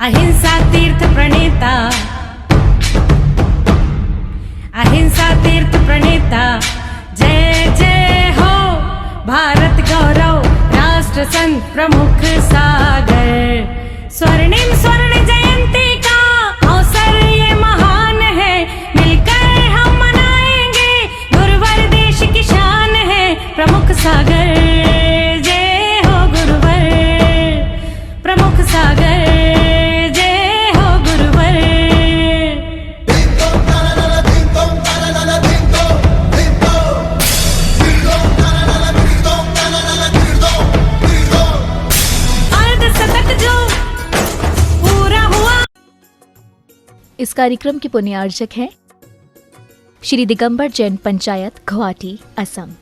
अहिंसा तीर्थ प्रणेता, अहिंसा तीर्थ प्रणेता, जय जय हो भारत गौरव राष्ट्र संत प्रमुख सागर। स्वर्णिम स्वर्ण जयंती का अवसर ये महान है, मिलकर हम मनाएंगे गुरुवर देश की शान है प्रमुख सागर। जय हो गुरुवर प्रमुख सागर, जय हो गुरुवर। अर्धशतक जो पूरा हुआ। इस कार्यक्रम के पुण्यार्चक हैं श्री दिगंबर जैन पंचायत गुवाहाटी, असम।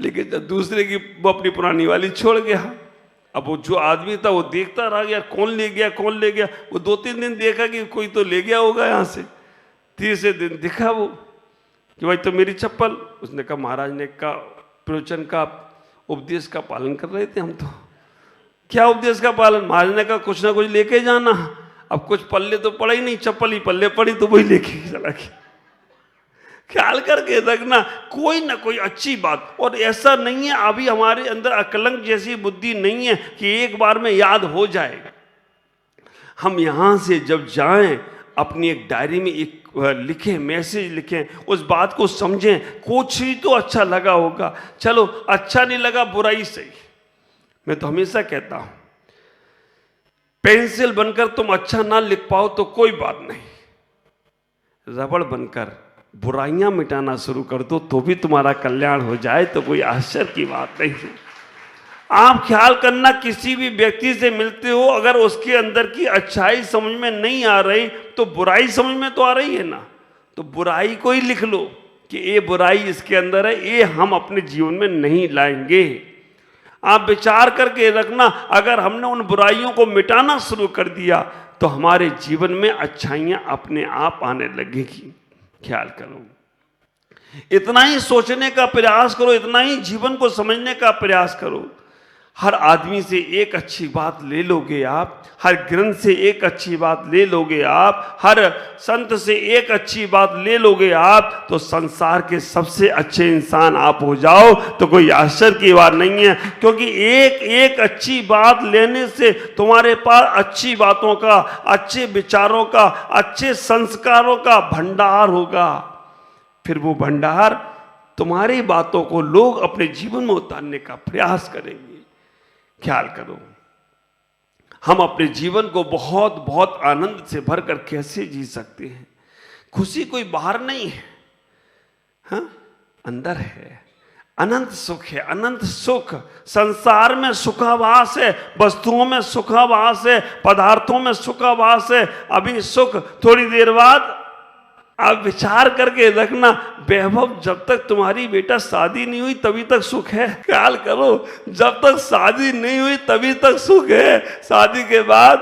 लेकिन जब दूसरे की वो अपनी पुरानी वाली छोड़ गया, अब वो जो आदमी था वो देखता रह गया, कौन ले गया कौन ले गया। वो 2-3 दिन देखा कि कोई तो ले गया होगा यहाँ से। तीसरे दिन दिखा वो कि भाई तो मेरी चप्पल। उसने कहा महाराज ने का प्रवचन का उपदेश का पालन कर रहे थे हम तो। क्या उपदेश का पालन? महाराज ने कहा कुछ ना कुछ लेके जाना। अब कुछ पल्ले तो पड़ा ही नहीं, चप्पल ही पल्ले पड़ी तो वही लेके चला गया। ख्याल करके रखना, कोई ना कोई अच्छी बात। और ऐसा नहीं है अभी हमारे अंदर अकलंक जैसी बुद्धि नहीं है कि एक बार में याद हो जाएगा। हम यहाँ से जब जाएं अपनी एक डायरी में एक लिखें, मैसेज लिखें, उस बात को समझें। कुछ ही तो अच्छा लगा होगा, चलो अच्छा नहीं लगा बुराई सही। मैं तो हमेशा कहता हूं पेंसिल बनकर तुम अच्छा ना लिख पाओ तो कोई बात नहीं, रबड़ बनकर बुराइयां मिटाना शुरू कर दो तो भी तुम्हारा कल्याण हो जाए तो कोई आश्चर्य की बात नहीं है। आप ख्याल करना, किसी भी व्यक्ति से मिलते हो अगर उसके अंदर की अच्छाई समझ में नहीं आ रही तो बुराई समझ में तो आ रही है ना। तो बुराई को ही लिख लो कि ये बुराई इसके अंदर है, ये हम अपने जीवन में नहीं लाएंगे। आप विचार करके रखना, अगर हमने उन बुराइयों को मिटाना शुरू कर दिया तो हमारे जीवन में अच्छाइयां अपने आप आने लगेगी। ख्याल करो, इतना ही सोचने का प्रयास करो, इतना ही जीवन को समझने का प्रयास करो। हर आदमी से एक अच्छी बात ले लोगे आप, हर ग्रंथ से एक अच्छी बात ले लोगे आप, हर संत से एक अच्छी बात ले लोगे आप, तो संसार के सबसे अच्छे इंसान आप हो जाओ तो कोई आश्चर्य की बात नहीं है। क्योंकि एक एक अच्छी बात लेने से तुम्हारे पास अच्छी बातों का, अच्छे विचारों का, अच्छे संस्कारों का भंडार होगा। फिर वो भंडार तुम्हारी बातों को लोग अपने जीवन में उतारने का प्रयास करेंगे। ख्याल करो, हम अपने जीवन को बहुत बहुत आनंद से भरकर कैसे जी सकते हैं। खुशी कोई बाहर नहीं है, हाँ अंदर है। अनंत सुख है, अनंत सुख। संसार में सुखाभास है, वस्तुओं में सुखाभास है, पदार्थों में सुखाभास है। अभी सुख, थोड़ी देर बाद आप विचार करके रखना, वैभव जब तक तुम्हारी बेटा शादी नहीं हुई तभी तक सुख है। ख्याल करो, जब तक शादी नहीं हुई तभी तक सुख है। शादी के बाद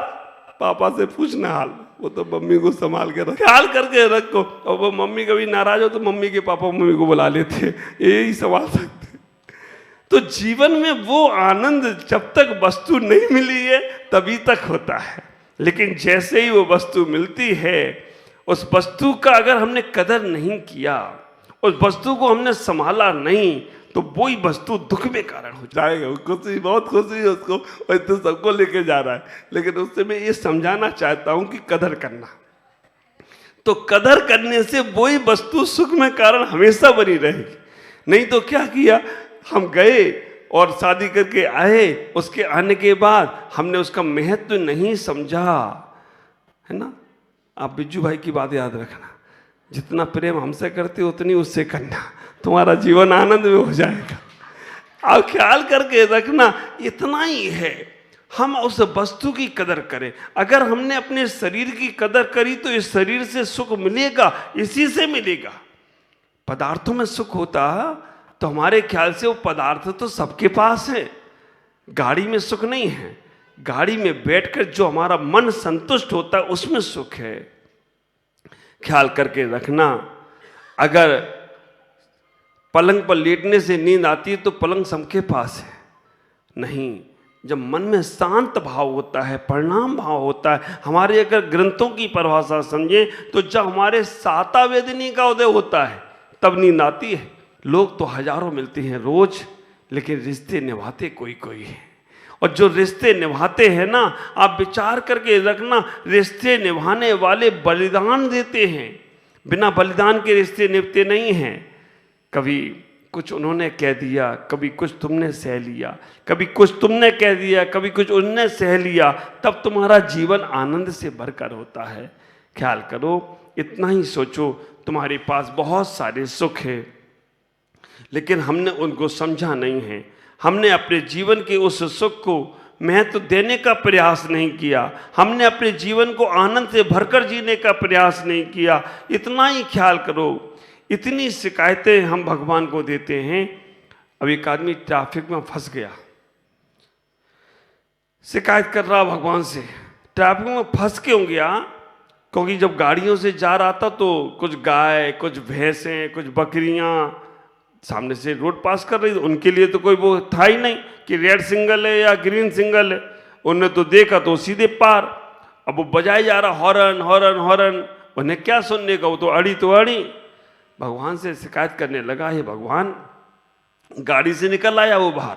पापा से पूछना हाल, वो तो मम्मी को संभाल के रख। ख्याल करके रखो, और वो मम्मी कभी नाराज हो तो मम्मी के पापा मम्मी को बुला लेते, यही संभाल सकते। तो जीवन में वो आनंद जब तक वस्तु नहीं मिली है तभी तक होता है। लेकिन जैसे ही वो वस्तु मिलती है, उस वस्तु का अगर हमने कदर नहीं किया, उस वस्तु को हमने संभाला नहीं, तो वही वस्तु दुख में कारण हो जाएगा। खुशी, बहुत खुशी है उसको, और तो सबको लेके जा रहा है। लेकिन उससे मैं ये समझाना चाहता हूं कि कदर करना, तो कदर करने से वही वस्तु सुख में कारण हमेशा बनी रहेगी। नहीं तो क्या किया, हम गए और शादी करके आए, उसके आने के बाद हमने उसका महत्व नहीं समझा, है ना। आप बिज्जू भाई की बात याद रखना, जितना प्रेम हमसे करते हो उतनी उससे करना, तुम्हारा जीवन आनंद में हो जाएगा। आप ख्याल करके रखना, इतना ही है, हम उस वस्तु की कदर करें। अगर हमने अपने शरीर की कदर करी तो इस शरीर से सुख मिलेगा, इसी से मिलेगा। पदार्थों में सुख होता तो हमारे ख्याल से वो पदार्थ तो सबके पास है, गाड़ी में सुख नहीं है। गाड़ी में बैठकर जो हमारा मन संतुष्ट होता है उसमें सुख है। ख्याल करके रखना, अगर पलंग पर लेटने से नींद आती है तो पलंग सबके पास है नहीं, जब मन में शांत भाव होता है, परिणाम भाव होता है, हमारे अगर ग्रंथों की परिभाषा समझें तो जब हमारे साता वेदनी का उदय होता है तब नींद आती है। लोग तो हजारों मिलते हैं रोज, लेकिन रिश्ते निभाते कोई कोई है। और जो रिश्ते निभाते हैं ना, आप विचार करके रखना, रिश्ते निभाने वाले बलिदान देते हैं, बिना बलिदान के रिश्ते निभते नहीं हैं। कभी कुछ उन्होंने कह दिया, कभी कुछ तुमने सह लिया, कभी कुछ तुमने कह दिया, कभी कुछ उन्होंने सह लिया, तब तुम्हारा जीवन आनंद से भरकर होता है। ख्याल करो, इतना ही सोचो, तुम्हारे पास बहुत सारे सुख है, लेकिन हमने उनको समझा नहीं है। हमने अपने जीवन के उस सुख को महत्व देने का प्रयास नहीं किया, हमने अपने जीवन को आनंद से भरकर जीने का प्रयास नहीं किया। इतना ही ख्याल करो, इतनी शिकायतें हम भगवान को देते हैं। अब एक आदमी ट्रैफिक में फंस गया, शिकायत कर रहा भगवान से। ट्रैफिक में फंस क्यों गया? क्योंकि जब गाड़ियों से जा रहा था तो कुछ गाय, कुछ भैंसें, कुछ बकरियां सामने से रोड पास कर रही थी। उनके लिए तो कोई वो था ही नहीं कि रेड सिग्नल है या ग्रीन सिग्नल है, उन्हें तो देखा तो सीधे पार। अब वो बजाए जा रहा हॉर्न हॉर्न हॉर्न, उन्हें क्या सुनने का, वो तो अड़ी। भगवान से शिकायत करने लगा, हे भगवान, गाड़ी से निकल आया वो बाहर,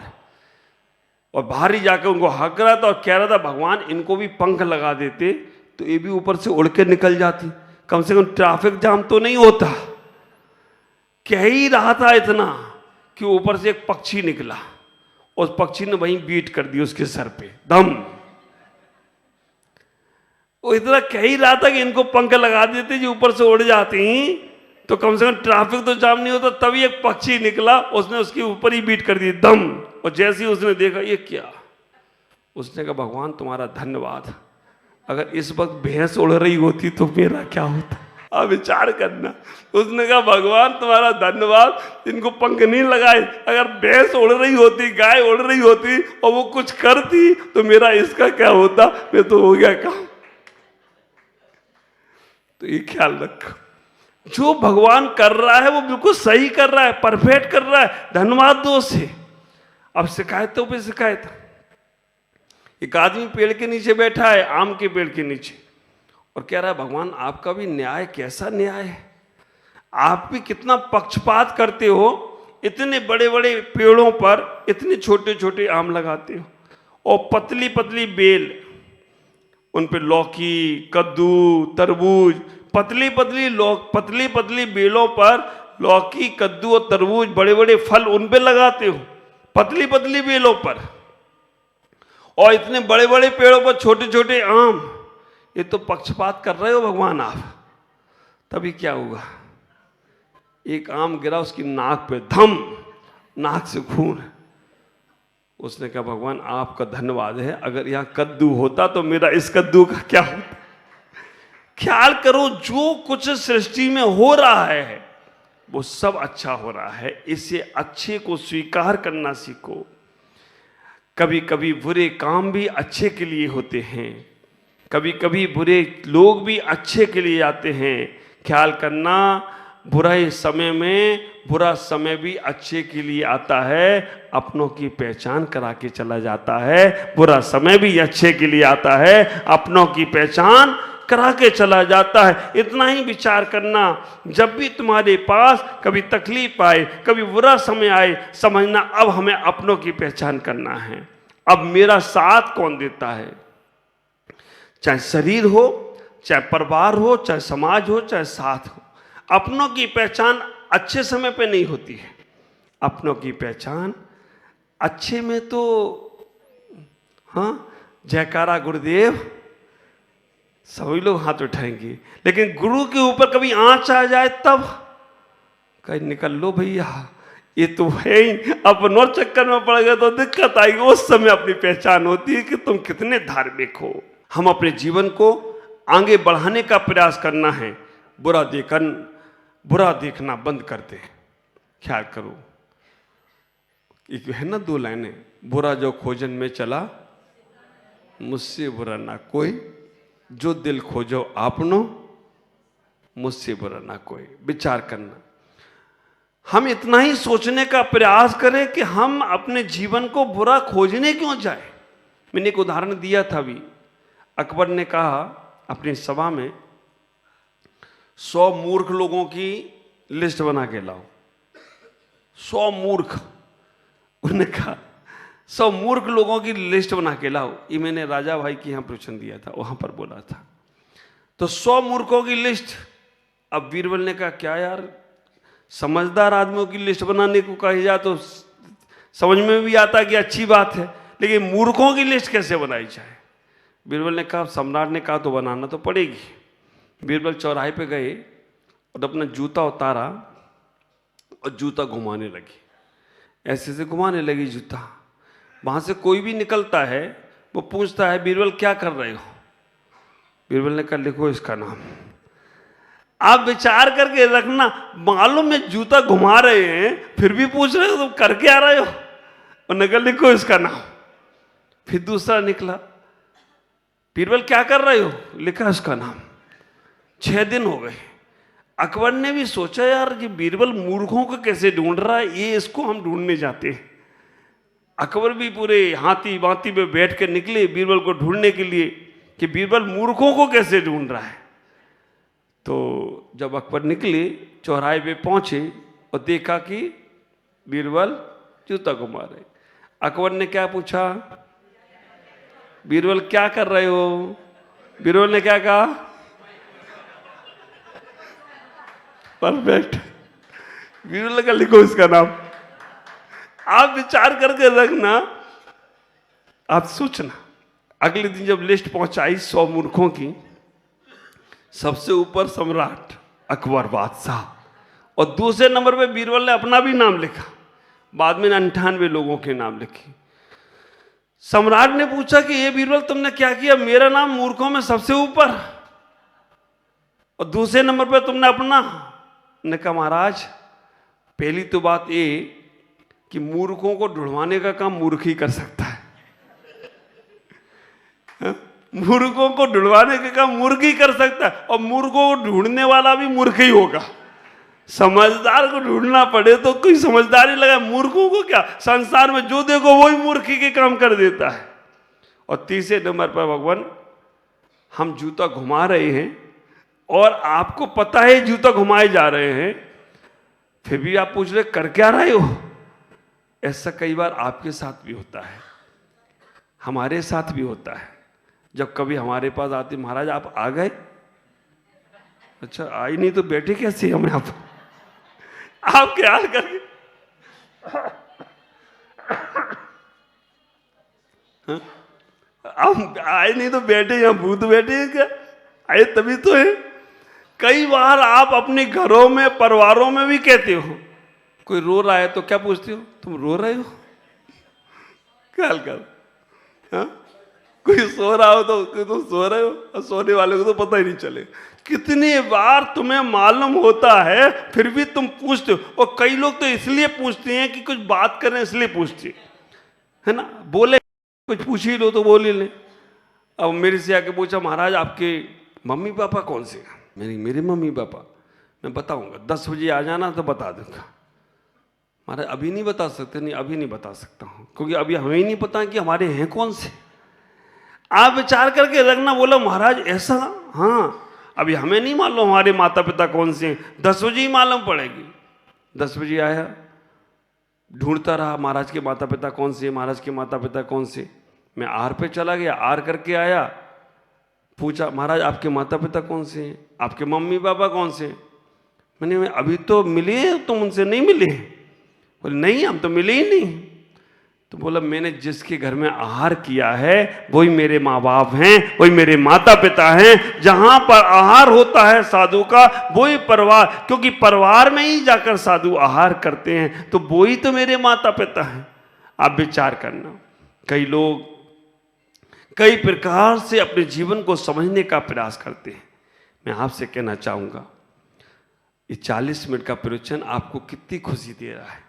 और बाहर ही जाकर उनको हक रहा था और कह रहा था, भगवान इनको भी पंख लगा देते तो ये भी ऊपर से उड़ के निकल जाती, कम से कम ट्रैफिक जाम तो नहीं होता। कह ही रहा था इतना कि ऊपर से एक पक्षी निकला, उस पक्षी ने वहीं बीट कर दी उसके सर पे दम। वो इतना कह ही रहा था कि इनको पंख लगा देते जो ऊपर से उड़ जाती तो कम से कम ट्रैफिक तो जाम नहीं होता। तभी एक पक्षी निकला, उसने उसके ऊपर ही बीट कर दी दम। और जैसे ही उसने देखा ये क्या, उसने कहा, भगवान तुम्हारा धन्यवाद, अगर इस वक्त भैंस उड़ रही होती तो मेरा क्या होता। अब विचार करना, उसने कहा, भगवान तुम्हारा धन्यवाद, इनको पंख नहीं लगाए, अगर भैंस उड़ रही होती, गाय उड़ रही होती और वो कुछ करती तो मेरा इसका क्या होता, मैं तो हो गया काम। तो ये ख्याल रखो, जो भगवान कर रहा है वो बिल्कुल सही कर रहा है, परफेक्ट कर रहा है, धन्यवाद दो उसे। अब शिकायतों पे शिकायत। एक आदमी पेड़ के नीचे बैठा है, आम के पेड़ के नीचे, और कह रहा है, भगवान आपका भी न्याय कैसा न्याय है, आप भी कितना पक्षपात करते हो, इतने बड़े बड़े पेड़ों पर इतने छोटे छोटे आम लगाते हो, और पतली पतली बेल, उन पे लौकी, कद्दू, तरबूज, पतली पतली बेलों पर लौकी, कद्दू और तरबूज, बड़े बड़े फल उन पे लगाते हो, पतली पतली बेलों पर, और इतने बड़े बड़े पेड़ों पर छोटे छोटे आम। ये तो पक्षपात कर रहे हो भगवान आप। तभी क्या हुआ, एक आम गिरा उसकी नाक पे, धम, नाक से खून। उसने कहा, भगवान आपका धन्यवाद है, अगर यहाँ कद्दू होता तो मेरा इस कद्दू का क्या होता। ख्याल करो, जो कुछ सृष्टि में हो रहा है वो सब अच्छा हो रहा है, इसे अच्छे को स्वीकार करना सीखो। कभी कभी बुरे काम भी अच्छे के लिए होते हैं, कभी कभी बुरे लोग भी अच्छे के लिए आते हैं। ख्याल करना, बुरे समय में बुरा समय भी अच्छे के लिए आता है, अपनों की पहचान करा के चला जाता है। बुरा समय भी अच्छे के लिए आता है, अपनों की पहचान करा के चला जाता है। इतना ही विचार करना, जब भी तुम्हारे पास कभी तकलीफ आए, कभी बुरा समय आए, समझना अब हमें अपनों की पहचान करना है। अब मेरा साथ कौन देता है, चाहे शरीर हो, चाहे परिवार हो, चाहे समाज हो, चाहे साथ हो। अपनों की पहचान अच्छे समय पे नहीं होती है, अपनों की पहचान अच्छे में तो, हाँ, जयकारा गुरुदेव, सभी लोग हाथ उठाएंगे, लेकिन गुरु के ऊपर कभी आंच आ जाए तब कहीं निकल लो भैया, ये तो है ही, अपनों चक्कर में पड़ गए तो दिक्कत आएगी। उस समय अपनी पहचान होती है कि तुम कितने धार्मिक हो। हम अपने जीवन को आगे बढ़ाने का प्रयास करना है, बुरा देखना बंद कर दे। ख्याल करो, एक है ना दो लाइनें, बुरा जो खोजन में चला, मुझसे बुरा ना कोई, जो दिल खोजो आपनो, मुझसे बुरा ना कोई। विचार करना, हम इतना ही सोचने का प्रयास करें कि हम अपने जीवन को बुरा खोजने क्यों जाए। मैंने एक उदाहरण दिया था अभी। अकबर ने कहा अपनी सभा में 100 मूर्ख लोगों की लिस्ट बना के लाओ। 100 मूर्ख, उन्होंने कहा 100 मूर्ख लोगों की लिस्ट बना के लाओ। ये मैंने राजा भाई के यहाँ प्रवचन दिया था, वहां पर बोला था। तो 100 मूर्खों की लिस्ट। अब बीरबल ने कहा क्या यार, समझदार आदमियों की लिस्ट बनाने को कही जाए तो समझ में भी आता कि अच्छी बात है, लेकिन मूर्खों की लिस्ट कैसे बनाई जाए। बीरबल ने कहा, सम्राट ने कहा तो बनाना तो पड़ेगी। बीरबल चौराहे पे गए और अपना जूता उतारा और जूता घुमाने लगी, ऐसे से घुमाने लगी जूता। वहां से कोई भी निकलता है वो पूछता है बीरबल क्या कर रहे हो। बीरबल ने कहा लिखो इसका नाम। आप विचार करके रखना, मालूम है जूता घुमा रहे हैं फिर भी पूछ रहे हो तुम कर क्या रहे हो। उन्होंने कहा लिखो इसका नाम। फिर दूसरा निकला, बीरबल क्या कर रहे हो, लिखा इसका नाम। 6 दिन हो गए। अकबर ने भी सोचा यार ये बीरबल मूर्खों को कैसे ढूंढ रहा है, ये इसको हम ढूंढने जाते हैं। अकबर भी पूरे हाथी बाती में बैठ कर निकले बीरबल को ढूंढने के लिए कि बीरबल मूर्खों को कैसे ढूंढ रहा है। तो जब अकबर निकले चौराहे पे पहुंचे और देखा कि बीरबल जूता घुमा रहे। अकबर ने क्या पूछा, बीरबल क्या कर रहे हो। बीरबल ने क्या कहा, परफेक्ट। बीरबल का लिखो इसका नाम। आप विचार करके रखना, आप सोचना। अगले दिन जब लिस्ट पहुंचाई 100 मूर्खों की, सबसे ऊपर सम्राट अकबर बादशाह और दूसरे नंबर पे बीरबल ने अपना भी नाम लिखा। बाद में 98 लोगों के नाम लिखे। सम्राट ने पूछा कि ये बीरबल तुमने क्या किया, मेरा नाम मूर्खों में सबसे ऊपर और दूसरे नंबर पे तुमने अपना। ने कहा महाराज पहली तो बात ये कि मूर्खों को ढूंढवाने का काम मूर्ख ही कर सकता है। मूर्खों को ढूंढवाने का काम मूर्ख ही कर सकता है और मूर्खों को ढूंढने वाला भी मूर्ख ही होगा। समझदार को ढूंढना पड़े तो कोई समझदारी लगा। मूर्खों को क्या, संसार में जो देखो वही मूर्खी के काम कर देता है। और तीसरे नंबर पर भगवान हम जूता घुमा रहे हैं और आपको पता है जूता घुमाए जा रहे हैं, फिर भी आप पूछ रहे कर क्या रहे हो। ऐसा कई बार आपके साथ भी होता है, हमारे साथ भी होता है। जब कभी हमारे पास आते महाराज आप आ गए, अच्छा आई नहीं तो बैठे कैसे हम यहाँ पर, आप ख्याल करके हम आए नहीं तो बैठे, यहाँ भूत बैठे हैं क्या, आए तभी तो है। कई बार आप अपने घरों में परिवारों में भी कहते हो, कोई रो रहा है तो क्या पूछते हो, तुम रो रहे हो, ख्याल कर। हाँ? कोई सो रहा हो तो तुम सो रहे हो, और सोने वाले को तो पता ही नहीं चले। कितनी बार तुम्हें मालूम होता है फिर भी तुम पूछते हो। और कई लोग तो इसलिए पूछते हैं कि कुछ बात करें इसलिए पूछते है ना, बोले कुछ पूछ ही लो तो बोल ही ले। अब मेरे से आके पूछा महाराज आपके मम्मी पापा कौन से, मेरे मम्मी पापा, मैं बताऊंगा 10 बजे आ जाना तो बता दूंगा। महाराज अभी नहीं बता सकते, नहीं अभी नहीं बता सकता हूँ क्योंकि अभी हमें ही नहीं पता कि हमारे हैं कौन से। आप विचार करके रखना। बोला महाराज ऐसा, हाँ अभी हमें नहीं मालूम हमारे माता पिता कौन से हैं, 10 बजे ही मालूम पड़ेगी। 10 बजे आया, ढूंढता रहा महाराज के माता पिता कौन से, महाराज के माता पिता कौन से। मैं आर पे चला गया, आर करके आया, पूछा महाराज आपके माता पिता कौन से हैं, आपके मम्मी पापा कौन से हैं। मैंने अभी तो मिले, तुम उनसे नहीं मिले। बोले नहीं हम तो मिले ही नहीं। तो बोला मैंने जिसके घर में आहार किया है वही मेरे माँ बाप हैं, वही मेरे माता पिता हैं। जहां पर आहार होता है साधु का वही परिवार, क्योंकि परिवार में ही जाकर साधु आहार करते हैं, तो वही तो मेरे माता पिता हैं। आप विचार करना, कई लोग कई प्रकार से अपने जीवन को समझने का प्रयास करते हैं। मैं आपसे कहना चाहूंगा ये 40 मिनट का प्रवचन आपको कितनी खुशी दे रहा है।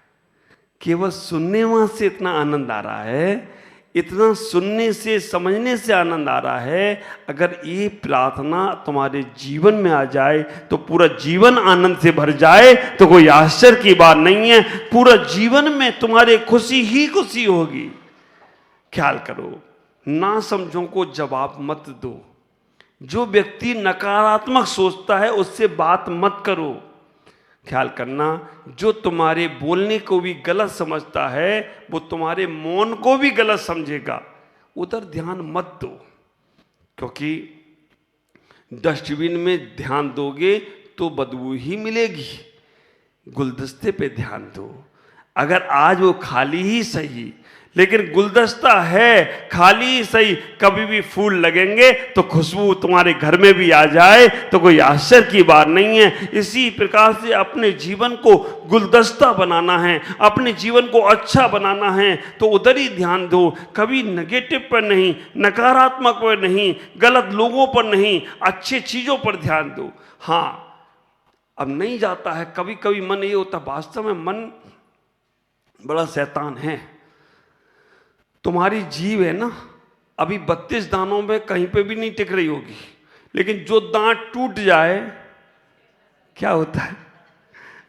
केवल सुनने वहां से इतना आनंद आ रहा है, इतना सुनने से समझने से आनंद आ रहा है। अगर ये प्रार्थना तुम्हारे जीवन में आ जाए तो पूरा जीवन आनंद से भर जाए तो कोई आश्चर्य की बात नहीं है। पूरा जीवन में तुम्हारे खुशी ही खुशी होगी। ख्याल करो, ना समझों को जवाब मत दो। जो व्यक्ति नकारात्मक सोचता है उससे बात मत करो। ख्याल करना, जो तुम्हारे बोलने को भी गलत समझता है वो तुम्हारे मौन को भी गलत समझेगा। उधर ध्यान मत दो, क्योंकि डस्टबिन में ध्यान दोगे तो बदबू ही मिलेगी। गुलदस्ते पे ध्यान दो। अगर आज वो खाली ही सही, लेकिन गुलदस्ता है खाली ही सही, कभी भी फूल लगेंगे तो खुशबू तुम्हारे घर में भी आ जाए तो कोई आश्चर्य की बात नहीं है। इसी प्रकार से अपने जीवन को गुलदस्ता बनाना है, अपने जीवन को अच्छा बनाना है तो उधर ही ध्यान दो। कभी नेगेटिव पर नहीं, नकारात्मक पर नहीं, गलत लोगों पर नहीं, अच्छे चीज़ों पर ध्यान दो। हाँ, अब नहीं जाता है, कभी कभी मन ये होता, वास्तव में मन बड़ा शैतान है। तुम्हारी जीव है ना, अभी 32 दांतों में कहीं पे भी नहीं टिक रही होगी, लेकिन जो दांत टूट जाए क्या होता है,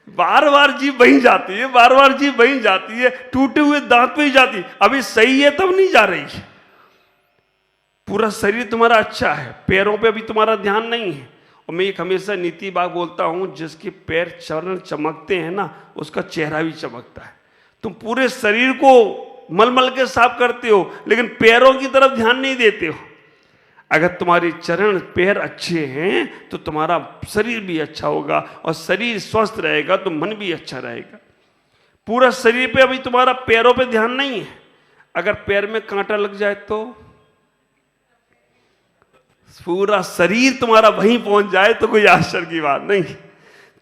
बार बार जीव वहीं जाती है, बार बार जीव वहीं जाती है, टूटे हुए दांत पे ही जाती है। अभी सही है तब नहीं जा रही है। पूरा शरीर तुम्हारा अच्छा है, पैरों पे अभी तुम्हारा ध्यान नहीं है। और मैं एक हमेशा नीति बाग बोलता हूं, जिसके पैर चरण चमकते हैं ना उसका चेहरा भी चमकता है। तुम पूरे शरीर को मलमल के साफ करते हो लेकिन पैरों की तरफ ध्यान नहीं देते हो। अगर तुम्हारी चरण पैर अच्छे हैं तो तुम्हारा शरीर भी अच्छा होगा, और शरीर स्वस्थ रहेगा तो मन भी अच्छा रहेगा। पूरा शरीर पे अभी तुम्हारा पैरों पे ध्यान नहीं है। अगर पैर में कांटा लग जाए तो पूरा शरीर तुम्हारा वहीं पहुंच जाए तो कोई आश्चर्य की बात नहीं।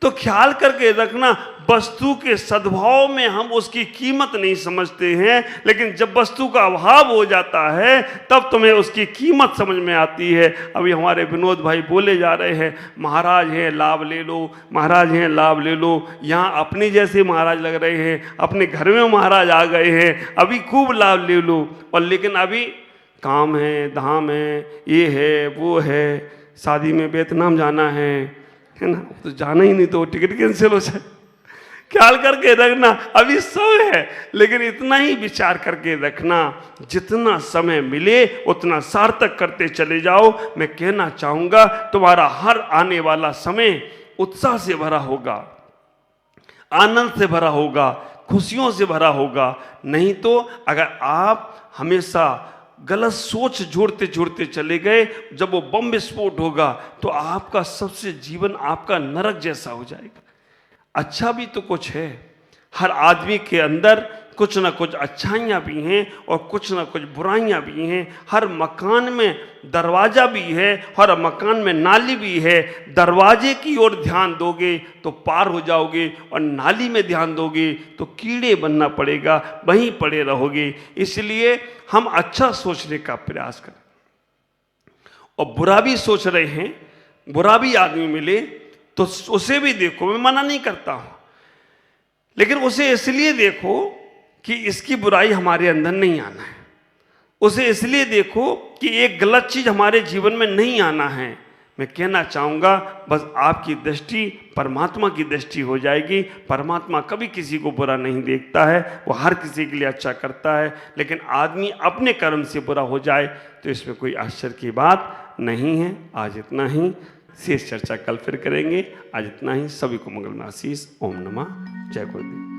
तो ख्याल करके रखना, वस्तु के सद्भाव में हम उसकी कीमत नहीं समझते हैं, लेकिन जब वस्तु का अभाव हो जाता है तब तुम्हें उसकी कीमत समझ में आती है। अभी हमारे विनोद भाई बोले जा रहे हैं, महाराज हैं लाभ ले लो, महाराज हैं लाभ ले लो। यहाँ अपने जैसे महाराज लग रहे हैं, अपने घर में महाराज आ गए हैं, अभी खूब लाभ ले लो। और लेकिन अभी काम है, धाम है, ये है, वो है, शादी में वियतनाम जाना है ना, तो जाना ही नहीं तो टिकट कैंसिल हो जाए। ख्याल करके रखना, अभी सब है, लेकिन इतना ही विचार करके रखना, जितना समय मिले उतना सार्थक करते चले जाओ। मैं कहना चाहूँगा तुम्हारा हर आने वाला समय उत्साह से भरा होगा, आनंद से भरा होगा, खुशियों से भरा होगा। नहीं तो अगर आप हमेशा गलत सोच जोड़ते जोड़ते चले गए, जब वो बम विस्फोट होगा तो आपका सबसे जीवन आपका नरक जैसा हो जाएगा। अच्छा भी तो कुछ है, हर आदमी के अंदर कुछ ना कुछ अच्छाइयाँ भी हैं और कुछ ना कुछ बुराइयाँ भी हैं। हर मकान में दरवाज़ा भी है, हर मकान में नाली भी है। दरवाजे की ओर ध्यान दोगे तो पार हो जाओगे, और नाली में ध्यान दोगे तो कीड़े बनना पड़ेगा, वहीं पड़े रहोगे। इसलिए हम अच्छा सोचने का प्रयास करें, और बुरा भी सोच रहे हैं, बुरा भी आदमी मिले तो उसे भी देखो, मैं मना नहीं करता हूँ, लेकिन उसे इसलिए देखो कि इसकी बुराई हमारे अंदर नहीं आना है। उसे इसलिए देखो कि एक गलत चीज हमारे जीवन में नहीं आना है। मैं कहना चाहूँगा, बस आपकी दृष्टि परमात्मा की दृष्टि हो जाएगी। परमात्मा कभी किसी को बुरा नहीं देखता है, वो हर किसी के लिए अच्छा करता है। लेकिन आदमी अपने कर्म से बुरा हो जाए तो इसमें कोई आश्चर्य की बात नहीं है। आज इतना ही, शेष चर्चा कल फिर करेंगे। आज इतना ही, सभी को मंगल में आशीष। ओम नमः, जय गुरुदेव।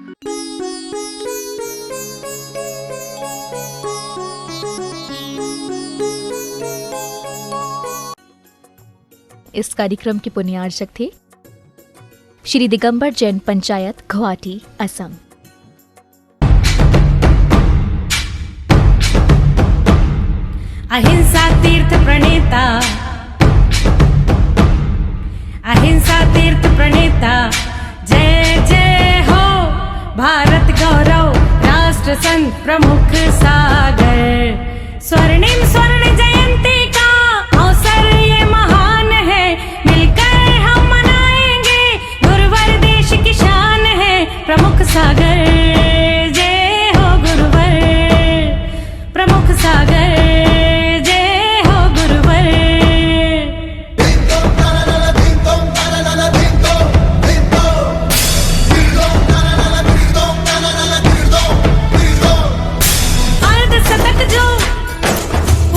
इस कार्यक्रम के पुण्यार्चक थे श्री दिगंबर जैन पंचायत, गुवाहाटी, असम। अहिंसा तीर्थ प्रणेता, अहिंसा तीर्थ प्रणेता, जय जय हो भारत गौरव, राष्ट्र संत प्रमुख सागर, स्वर्णिम स्वर्ण जय